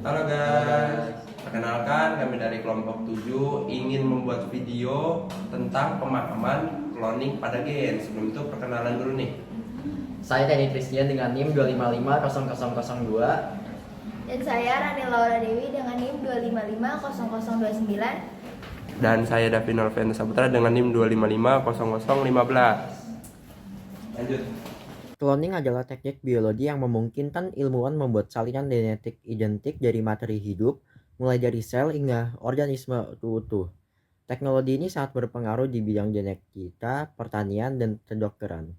Halo guys, perkenalkan kami dari kelompok 7 ingin membuat video tentang pemahaman cloning pada gen. Sebelum itu perkenalan dulu nih. Saya Teddy Christian dengan NIM 2550002. Dan saya Rani Laura Dewi dengan NIM 2550029. Dan saya Davi Nolven Saputra dengan NIM 2550015. Lanjut. Cloning adalah teknik biologi yang memungkinkan ilmuwan membuat salinan genetik identik dari materi hidup, mulai dari sel hingga organisme utuh. Teknologi ini sangat berpengaruh di bidang genetika, pertanian, dan kedokteran.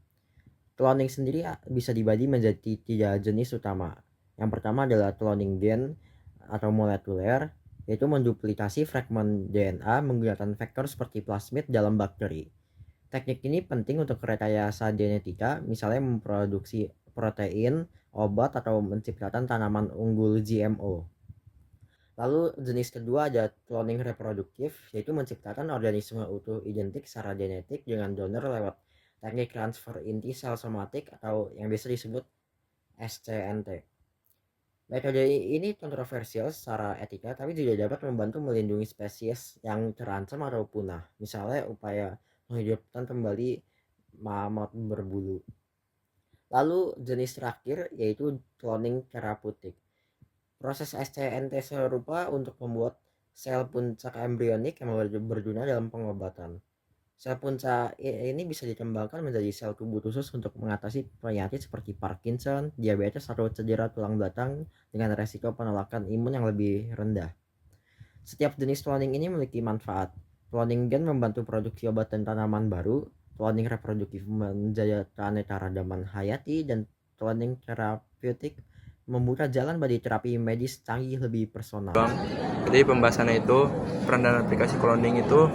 Cloning sendiri bisa dibagi menjadi 3 jenis utama. Yang pertama adalah cloning gen atau molekuler, yaitu menduplikasi fragmen DNA menggunakan vektor seperti plasmid dalam bakteri. Teknik ini penting untuk rekayasa genetika, misalnya memproduksi protein, obat, atau menciptakan tanaman unggul GMO. Lalu jenis kedua ada cloning reproduktif, yaitu menciptakan organisme utuh identik secara genetik dengan donor lewat teknik transfer inti sel somatik atau yang biasa disebut SCNT. Metode ini kontroversial secara etika, tapi juga dapat membantu melindungi spesies yang terancam atau punah, misalnya upaya menghidupkan kembali mamut berbulu. Lalu jenis terakhir yaitu cloning terapeutik. Proses SCNT serupa untuk membuat sel puncak embrionik yang berguna dalam pengobatan. Sel puncak ini bisa dikembangkan menjadi sel tubuh khusus untuk mengatasi penyakit seperti Parkinson, diabetes, atau cedera tulang belakang dengan resiko penolakan imun yang lebih rendah. Setiap jenis cloning ini memiliki manfaat. Cloning gen membantu produksi obat dan tanaman baru, cloning reproduktif menjaga keragaman hayati, dan cloning terapeutik membuka jalan bagi terapi medis canggih lebih personal. Jadi pembahasannya itu peran dan aplikasi cloning itu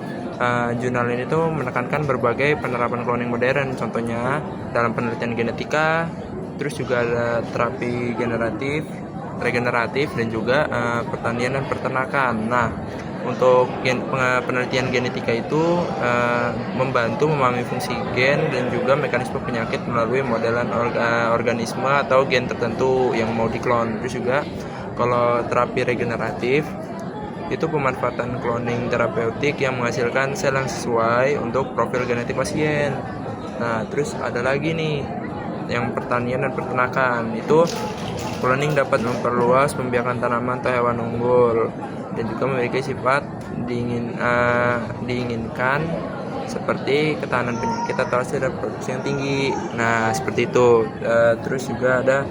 jurnal ini tuh menekankan berbagai penerapan cloning modern, contohnya dalam penelitian genetika, terus juga ada terapi regeneratif, dan juga pertanian dan peternakan. Nah, untuk penelitian genetika itu membantu memahami fungsi gen dan juga mekanisme penyakit melalui modelan organisme atau gen tertentu yang mau diklon. Terus juga kalau terapi regeneratif itu pemanfaatan cloning terapeutik yang menghasilkan sel yang sesuai untuk profil genetik pasien. Nah, terus ada lagi nih yang pertanian dan peternakan. Itu cloning dapat memperluas pembiakan tanaman atau hewan unggul dan juga memiliki sifat diinginkan seperti ketahanan penyakit atau hasil reproduksi yang tinggi. Nah, seperti itu. Terus juga ada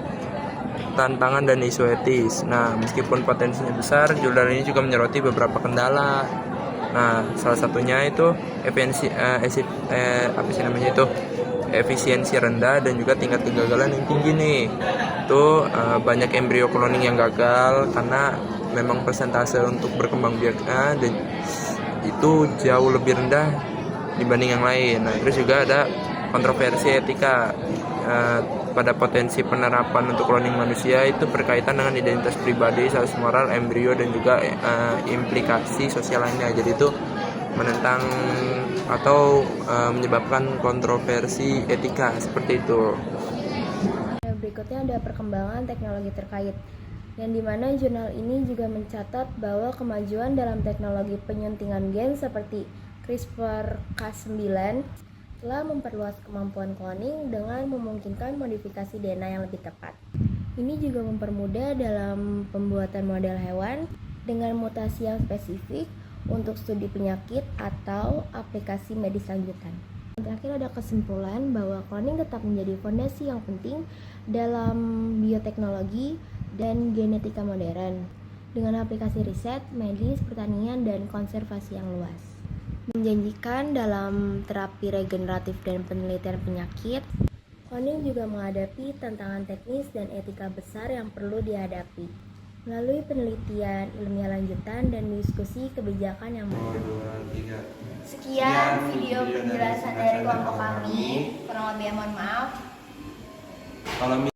tantangan dan isu etis. Nah, meskipun potensinya besar, jurnal ini juga menyoroti beberapa kendala. Nah, salah satunya itu efisiensi rendah dan juga tingkat kegagalan yang tinggi nih. Itu banyak embrio cloning yang gagal karena memang persentase untuk berkembang biaknya dan itu jauh lebih rendah dibanding yang lain. Nah, terus juga ada kontroversi etika pada potensi penerapan untuk cloning manusia itu berkaitan dengan identitas pribadi, status moral embrio, dan juga implikasi sosial lainnya. Jadi itu menentang atau menyebabkan kontroversi etika seperti itu. Berikutnya ada perkembangan teknologi terkait, yang dimana jurnal ini juga mencatat bahwa kemajuan dalam teknologi penyuntingan gen seperti CRISPR-Cas9 telah memperluas kemampuan cloning dengan memungkinkan modifikasi DNA yang lebih tepat. Ini juga mempermudah dalam pembuatan model hewan dengan mutasi yang spesifik untuk studi penyakit atau aplikasi medis lanjutan. Terakhir ada kesimpulan bahwa cloning tetap menjadi fondasi yang penting dalam bioteknologi dan genetika modern dengan aplikasi riset, medis, pertanian, dan konservasi yang luas. Menjanjikan dalam terapi regeneratif dan penelitian penyakit, cloning juga menghadapi tantangan teknis dan etika besar yang perlu dihadapi melalui penelitian ilmiah lanjutan dan diskusi kebijakan yang matang. Sekian video penjelasan dari kelompok kami. Kurang lebih mohon maaf. Kalau